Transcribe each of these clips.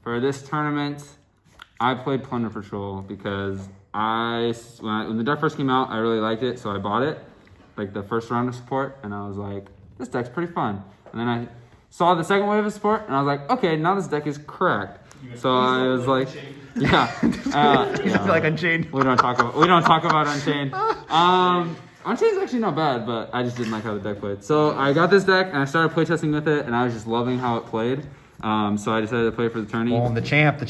for this tournament, I played Plunder Patrol because when the deck first came out, I really liked it, so I bought it, like the first round of support, and I was like, this deck's pretty fun. And then I saw the second wave of support, and I was like, okay, now this deck is correct. So I was like, yeah. Like Unchained. We don't talk about Unchained. Unchained's actually not bad, but I just didn't like how the deck played. So I got this deck and I started playtesting with it, and I was just loving how it played. So I decided to play for the tourney. Boom, the champ.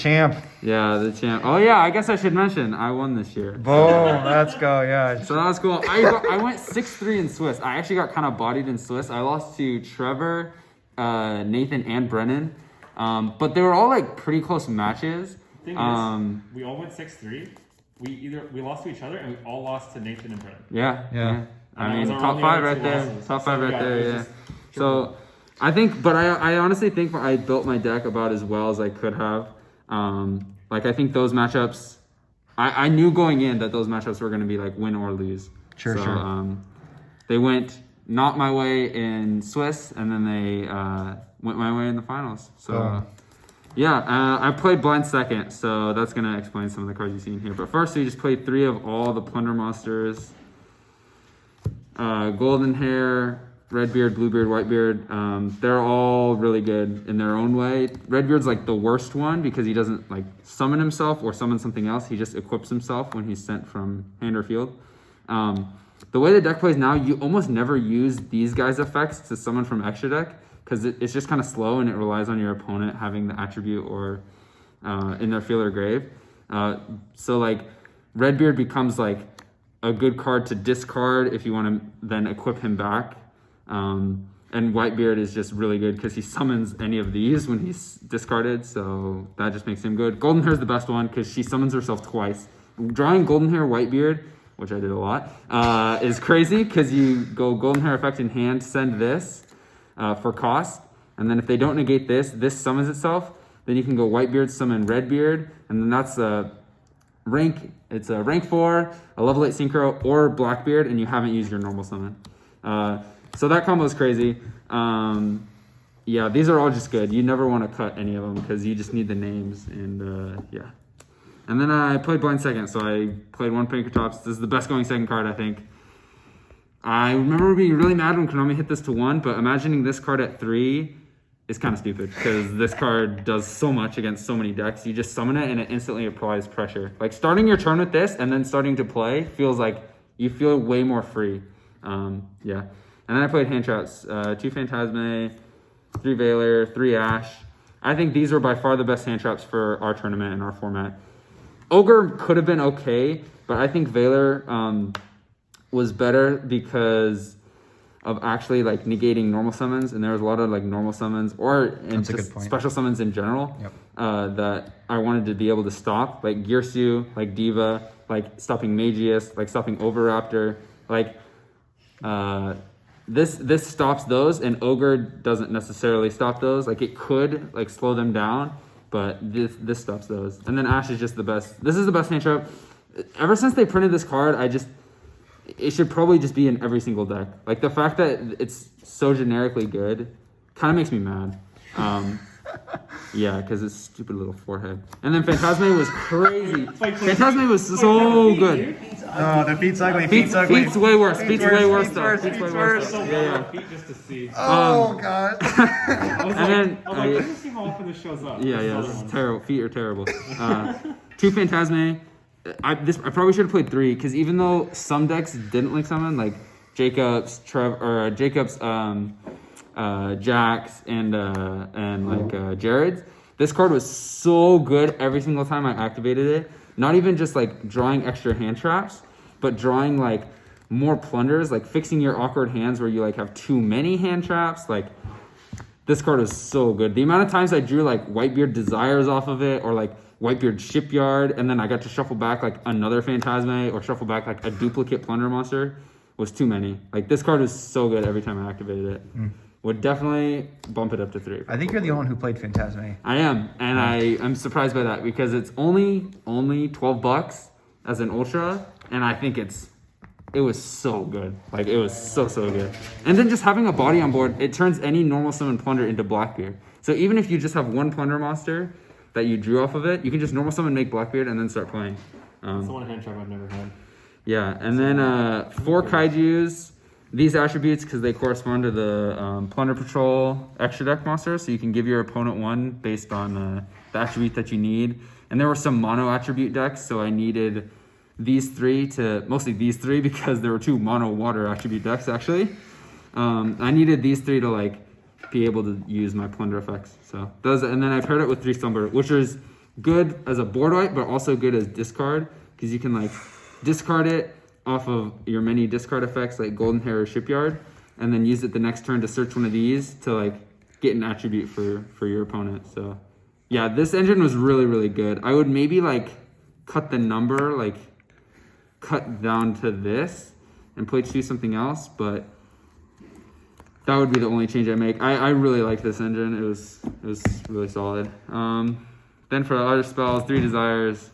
Yeah, the champ. Oh yeah, I guess I should mention I won this year. Boom, let's go, yeah. So that was cool. I went 6-3 in Swiss. I actually got kind of bodied in Swiss. I lost to Trevor, Nathan, and Brennan. But they were all like pretty close matches. The thing is, we all went 6-3. We lost to each other, and we all lost to Nathan and Brennan. Yeah. I mean, top 5 right there. Losses. Top 5 right there, yeah. Triple. So I think, but I honestly think I built my deck about as well as I could have. Like I think those matchups, I knew going in that those matchups were going to be like win or lose. Sure. They went not my way in Swiss, and then they went my way in the finals. So I played blind second, so that's going to explain some of the cards you see in here. But first, we just played 3 of all the Plunder monsters. Golden Hair, Redbeard, Bluebeard, Whitebeard. They're all really good in their own way. Redbeard's like the worst one because he doesn't like summon himself or summon something else. He just equips himself when he's sent from hand or field. The way the deck plays now, you almost never use these guys' effects to summon from extra deck because it's just kind of slow and it relies on your opponent having the attribute or in their field or grave. So like Redbeard becomes like a good card to discard if you want to then equip him back. And Whitebeard is just really good because he summons any of these when he's discarded, so that just makes him good. Golden Hair is the best one because she summons herself twice. Drawing Golden Hair, Whitebeard, which I did a lot, is crazy because you go Golden Hair effect in hand, send this for cost, and then if they don't negate this summons itself, then you can go Whitebeard, summon Redbeard, and then that's a rank 4, a level 8 Synchro, or Blackbeard, and you haven't used your normal summon. So that combo is crazy. Yeah, these are all just good. You never want to cut any of them because you just need the names, and yeah. And then I played blind second, so I played 1 Pinkertops. This is the best going second card, I think. I remember being really mad when Konami hit this to 1, but imagining this card at 3 is kind of stupid because this card does so much against so many decks. You just summon it and it instantly applies pressure. Like starting your turn with this and then starting to play feels like you feel way more free. Yeah. And then I played hand traps, 2 Phantasme, 3 Veiler, 3 Ash. I think these were by far the best hand traps for our tournament and our format. Ogre could have been okay, but I think Veiler was better because of actually like negating normal summons, and there was a lot of like normal summons or just special summons in general that I wanted to be able to stop, like Girsu, like Diva, like stopping Magius, like stopping Overraptor, like this stops those, and Ogre doesn't necessarily stop those. Like it could like slow them down, but this stops those. And then Ash is just the best. This is the best hand trap. Ever since they printed this card, it should probably just be in every single deck. Like the fact that it's so generically good kind of makes me mad. Yeah, because it's stupid little forehead. And then Phantasme was crazy. Phantasme was so good. Oh, the feet's ugly. Feet's way worse. Feet's way worse though. Feet's way worse. Yeah. Feet just to see. Oh god. I was like, let me see how often this shows up. Yeah, this is terrible. Feet are terrible. 2 Phantasme. I probably should have played 3 because even though some decks didn't like summon, like Jacobs, Jax, and like Jared's, this card was so good every single time I activated it. Not even just like drawing extra hand traps, but drawing like more plunders, like fixing your awkward hands where you like have too many hand traps. Like this card was so good. The amount of times I drew like Whitebeard Desires off of it, or like Whitebeard Shipyard, and then I got to shuffle back like another Phantasme or shuffle back like a duplicate Plunder monster, was too many. Like this card was so good every time I activated it. Would definitely bump it up to 3. I think you're the only one who played Phantasme. I am, and I'm surprised by that because it's only $12 as an ultra, and I think it's it was so good. Like, it was so good. And then just having a body on board, it turns any normal summon Plunder into Blackbeard. So even if you just have one Plunder monster that you drew off of it, you can just normal summon, make Blackbeard, and then start playing. That's the one hand trap I've never had. Yeah, and then 4 Kaijus. These attributes, because they correspond to the Plunder Patrol extra deck monsters, so you can give your opponent one based on the attribute that you need. And there were some mono attribute decks, so I needed these 3 to, mostly these 3, because there were 2 mono water attribute decks actually. I needed these 3 to like be able to use my Plunder effects. So those, and then I paired it with 3 Slumber, which is good as a board wipe, but also good as discard, because you can like discard it off of your many discard effects like Golden Hair or Shipyard, and then use it the next turn to search one of these to like get an attribute for your opponent. So yeah, this engine was really good. I would maybe like cut the number, like cut down to this and choose something else, but that would be the only change I make. I really like this engine. It was really solid. Then for the other spells, 3 Desires,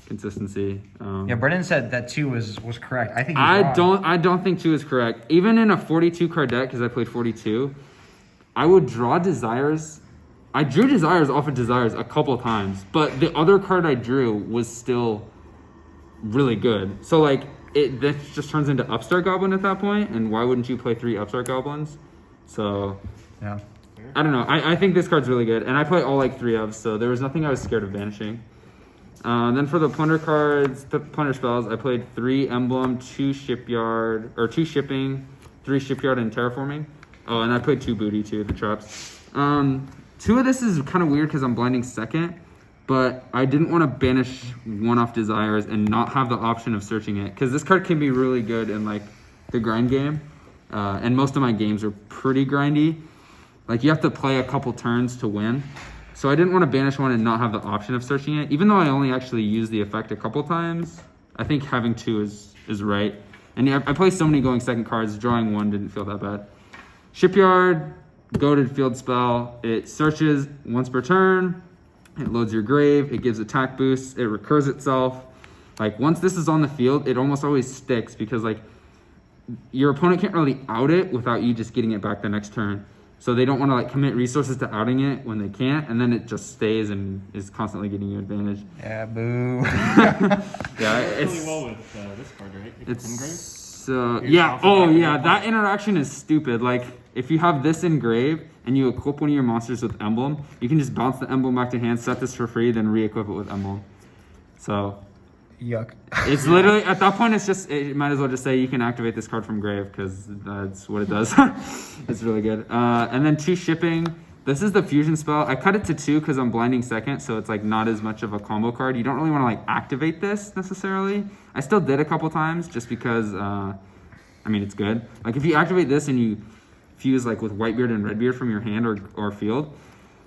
consistency. Yeah, Brennan said that 2 was correct. I think he's wrong. I don't think 2 is correct. Even in a 42 card deck, because I played 42, I would draw Desires. I drew Desires off of Desires a couple times, but the other card I drew was still really good. So like this just turns into Upstart Goblin at that point, and why wouldn't you play 3 Upstart Goblins? So Yeah. I don't know. I think this card's really good, and I play all like 3 of, so there was nothing I was scared of banishing. Then for the Plunder cards, the Plunder spells, I played 3 Emblem, 2 Shipyard, or 2 Shipping, 3 Shipyard and Terraforming. Oh, and I played 2 Booty too, the traps. 2 of this is kind of weird because I'm blinding second, but I didn't want to banish 1 off Desires and not have the option of searching it, because this card can be really good in like the grind game, and most of my games are pretty grindy. Like you have to play a couple turns to win. So I didn't want to banish 1 and not have the option of searching it. Even though I only actually used the effect a couple times, I think having 2 is right. And yeah, I play so many going second cards, drawing 1 didn't feel that bad. Shipyard, goated field spell. It searches once per turn. It loads your grave. It gives attack boosts. It recurs itself. Like once this is on the field, it almost always sticks, because like your opponent can't really out it without you just getting it back the next turn. So they don't want to like commit resources to outing it when they can't, and then it just stays and is constantly getting you advantage. Yeah, boo. Yeah, It's it's really well with this card, right? it's yeah. Oh yeah, that interaction is stupid. Like if you have this engrave and you equip one of your monsters with Emblem, you can just bounce the Emblem back to hand, set this for free, then re-equip it with Emblem. So Yuck. it's literally, at that point, it's just, it might as well just say you can activate this card from grave, because that's what it does. It's really good. And then 2 Shipping. This is the fusion spell. I cut it to 2 because I'm blinding second, so it's like not as much of a combo card. You don't really want to like activate this necessarily. I still did a couple times just because, I mean, it's good. Like if you activate this and you fuse like with Whitebeard and Redbeard from your hand or field,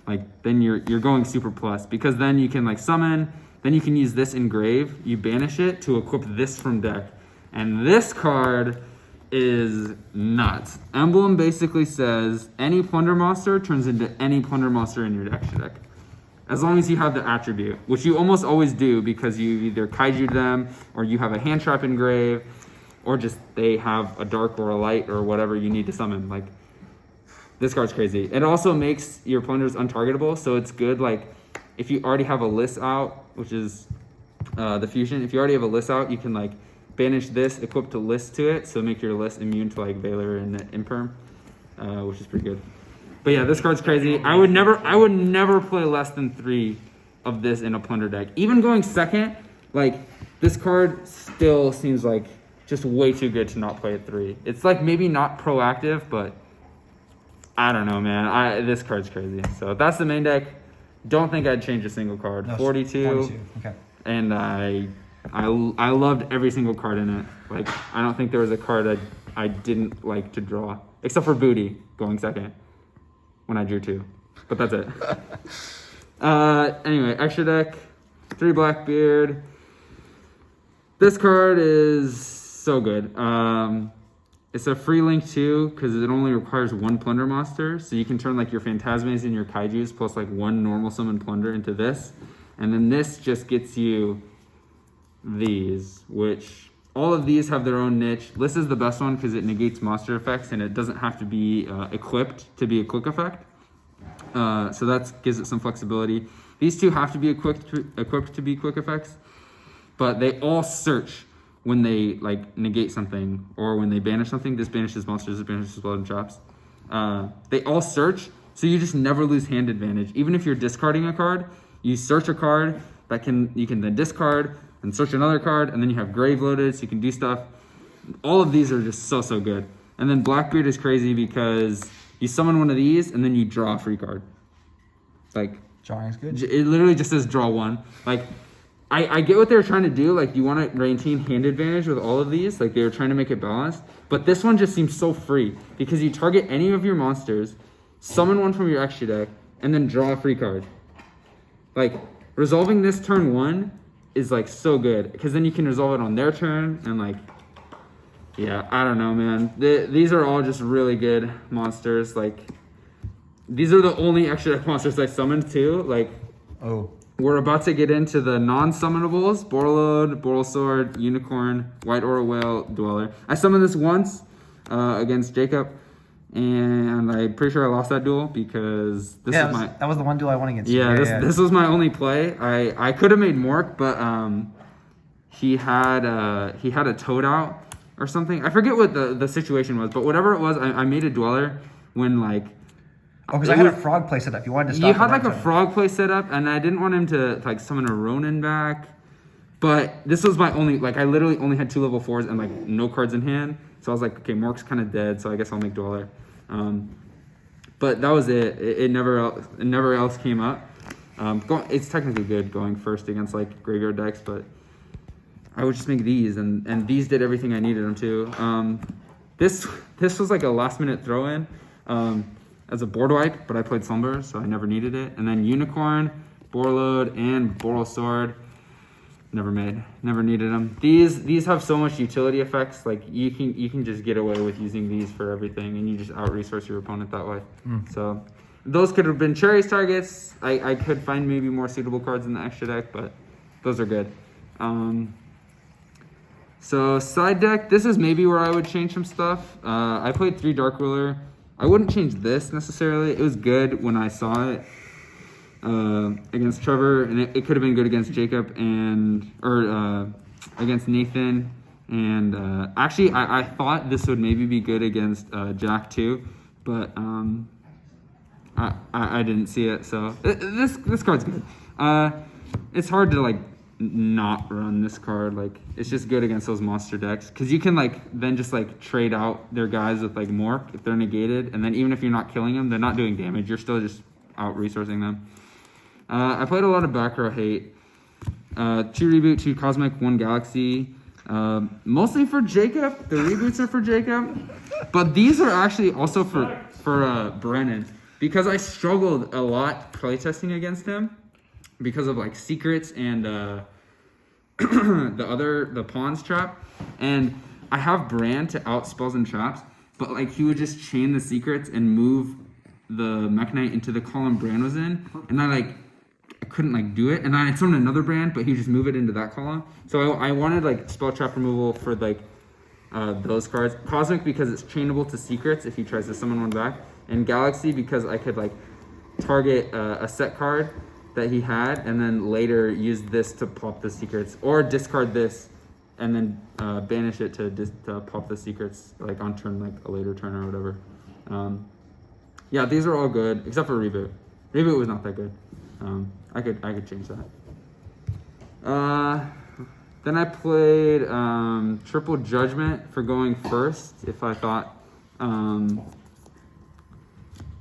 like then you're going super plus, because then you can like summon. Then you can use this engrave, you banish it to equip this from deck. And this card is nuts. Emblem basically says any Plunder monster turns into any Plunder monster in your extra deck. As long as you have the attribute, which you almost always do, because you either kaiju them, or you have a hand trap engrave, or just they have a dark or a light or whatever you need to summon. Like this card's crazy. It also makes your Plunders untargetable, so it's good like if you already have a list out, which is the fusion, if you already have a list out, you can like banish this, equip to list to it, so make your list immune to like Valor and Imperm, which is pretty good. But yeah, this card's crazy. I would never play less than 3 of this in a Plunder deck. Even going second, like this card still seems like just way too good to not play at 3. It's like maybe not proactive, but I don't know, man. This card's crazy. So that's the main deck. Don't think I'd change a single card. No, 42. Okay. And I loved every single card in it. Like I don't think there was a card I didn't like to draw, except for Booty going second when I drew 2. But that's it. Anyway, extra deck, 3 Blackbeard. This card is so good. It's a free link too, because it only requires 1 Plunder monster. So you can turn like your Phantasmes and your Kaijus plus like 1 normal summon Plunder into this. And then this just gets you these, which all of these have their own niche. This is the best one because it negates monster effects and it doesn't have to be equipped to be a quick effect. So that gives it some flexibility. These two have to be equipped to be quick effects, but they all search when they like negate something or when they banish something. This banishes monsters, this banishes blood and traps. They all search, so you just never lose hand advantage. Even if you're discarding a card, you search a card that you can then discard and search another card, and then you have grave loaded, so you can do stuff. All of these are just so good. And then Blackbeard is crazy because you summon one of these and then you draw a free card. Like, drawing is good. It literally just says draw one. Like, I get what they were trying to do. Like, you want to maintain hand advantage with all of these. Like, they were trying to make it balanced. But this one just seems so free because you target any of your monsters, summon one from your extra deck, and then draw a free card. Like, resolving this turn 1 is like so good because then you can resolve it on their turn and like, yeah, I don't know, man. These are all just really good monsters. Like, these are the only extra deck monsters I summoned too. Like, we're about to get into the non-summonables: Borlode, Borlsword, Unicorn, White Aura Whale, Dweller. I summoned this once against Jacob, and I'm pretty sure I lost that duel because that was the one duel I won against. This was my only play. I could have made Mork, but he had a Toad out or something. I forget what the situation was, but whatever it was, I made a Dweller when like. Oh, because I had a frog play set up. You wanted to stop. You had like a frog play set up, and I didn't want him to like summon a Ronin back. But this was my only, like, I literally only had 2 level 4s and like no cards in hand. So I was like, okay, Mork's kind of dead, so I guess I'll make Dweller. But that was it. It never else came up. It's technically good going first against like graveyard decks, but I would just make these, and these did everything I needed them to. This was like a last minute throw in. As a board wipe, but I played Slumber, so I never needed it. And then Unicorn, Borlode, and Borlsword. Never needed them. These have so much utility effects. Like you can just get away with using these for everything, and you just out resource your opponent that way. So those could have been Cherry's targets. I could find maybe more suitable cards in the extra deck, but those are good. So side deck, this is maybe where I would change some stuff. I played 3 Dark Ruler. I wouldn't change this necessarily. It was good when I saw it against Trevor, and it could have been good against Jacob or against Nathan. And actually, I thought this would maybe be good against Jack too, but I didn't see it. So this card's good. It's hard to like not run this card. Like, it's just good against those monster decks because you can like then just like trade out their guys with like Mork if they're negated, and then even if you're not killing them, they're not doing damage, you're still just out resourcing them. I played a lot of back row hate. 2 reboot, 2 cosmic, 1 galaxy, mostly for Jacob. The reboots are for Jacob, but these are actually also for Brennan because I struggled a lot playtesting against him because of like secrets and the pawns trap, and I have Bran to out spells and traps, but like he would just chain the secrets and move the Mekk-Knight into the column Bran was in, and I couldn't like do it, and I had summoned another Bran, but he would just move it into that column. So I wanted like spell trap removal for like those cards. Cosmic because it's chainable to secrets if he tries to summon one back, and Galaxy because I could like target a set card that he had, and then later use this to pop the secrets, or discard this, and then banish it to pop the secrets, like on turn, like a later turn or whatever. Yeah, these are all good except for Reboot. Reboot was not that good. I could change that. Then I played Triple Judgment for going first if I thought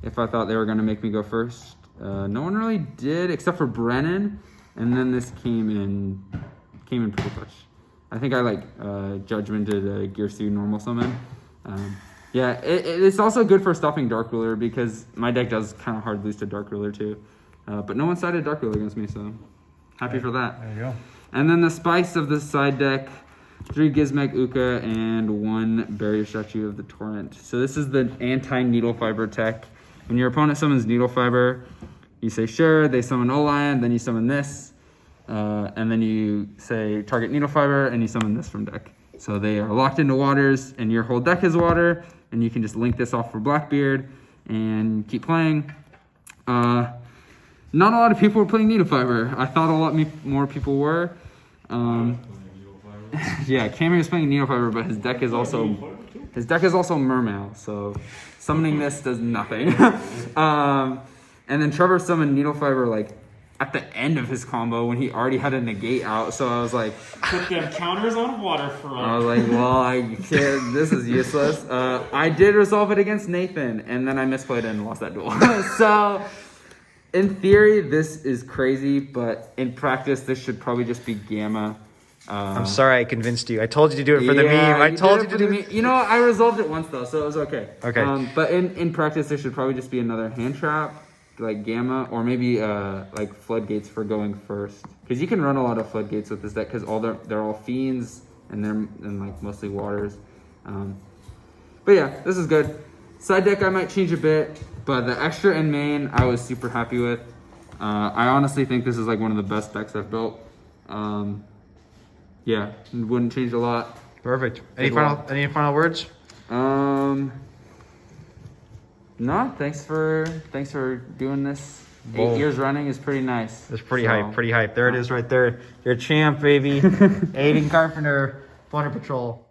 they were gonna make me go first. No one really did except for Brennan, and then this came in pretty clutch. I think I judgmented a Gearsu normal summon. Yeah, it's also good for stopping Dark Ruler because my deck does kind of hard lose to Dark Ruler too. But no one sided Dark Ruler against me, so happy for that. There you go. And then the spice of this side deck: 3 Gizmek Uka and 1 Barrier Statue of the Torrent. So this is the anti-Needle Fiber tech. When your opponent summons Needle Fiber, you say sure, they summon Olion, then you summon this, and then you say target Needle Fiber, and you summon this from deck. So they are locked into waters, and your whole deck is water, and you can just link this off for Blackbeard and keep playing. Not a lot of people were playing Needle Fiber. I thought a lot more people were. Yeah, Camry was playing Needle Fiber, but his deck is also Mermail, so summoning this does nothing. And then Trevor summoned Needle Fiber like at the end of his combo when he already had a negate out. So I was like, put them counters on Waterfront. I was like, well, I can't, this is useless. I did resolve it against Nathan, and then I misplayed it and lost that duel. So in theory, this is crazy, but in practice, this should probably just be Gamma. I'm sorry I convinced you. I told you to do it for the meme. I told you to do it. You know, I resolved it once though, so it was okay. Okay. But in practice, there should probably just be another hand trap, like Gamma, or maybe like Floodgates for going first, because you can run a lot of Floodgates with this deck because they're all fiends and they're like mostly waters. But yeah, this is good. Side deck I might change a bit, but the extra in main I was super happy with. I honestly think this is like one of the best decks I've built. Yeah, wouldn't change a lot. Perfect. Any final words? No, thanks for doing this. Whoa. 8 years running is pretty nice. It's pretty hype, pretty hype. There it is right there. Your champ, baby. Aidan Carpenter, Plunder Patrol.